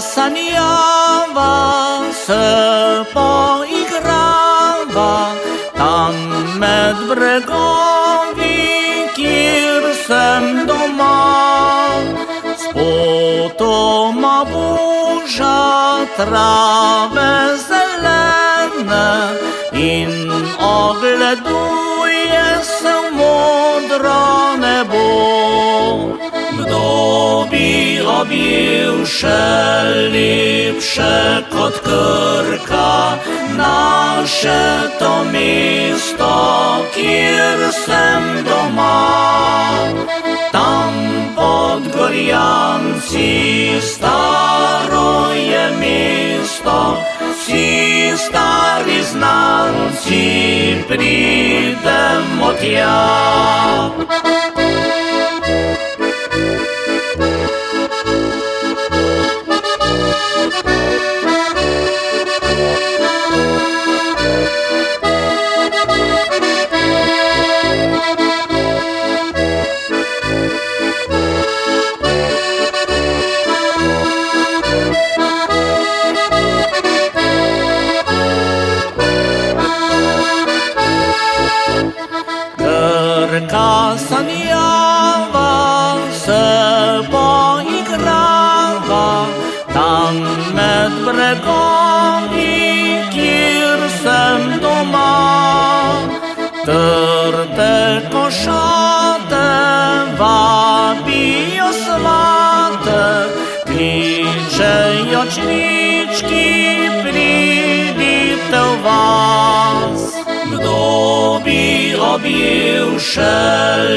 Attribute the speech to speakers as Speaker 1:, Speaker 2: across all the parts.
Speaker 1: Sanjava se poigrava tam med bregovi, kjer sem doma. Spotoma buža trave zelene in ogleduje se v modro nebo. Kdo bi objel še lepše kot Krka, naše to mesto, kjer sem doma. Tam pod Gorjanci staro je mesto, vsi stari znanci pridemo tja. Krka sanjava se poigrava tam med bregovi, kjer sem doma. Trte košate vabijo svate, kličejo črički, pridite v vas. Kdo bi objel še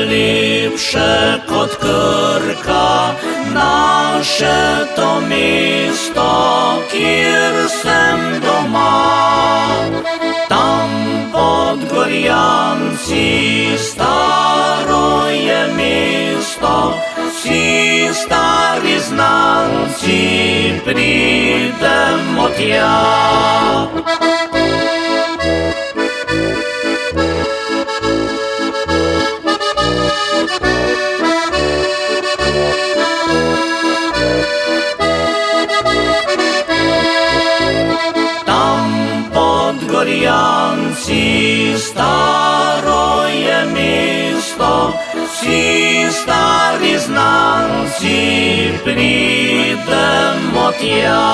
Speaker 1: lepše kot Krka, naše to mesto, kjer sem doma. Tam pod Gorjanci staro je mesto, vsi stari znanci pridemo tja. Gorjanci staro je mesto, vsi stari znanci pridemo tja.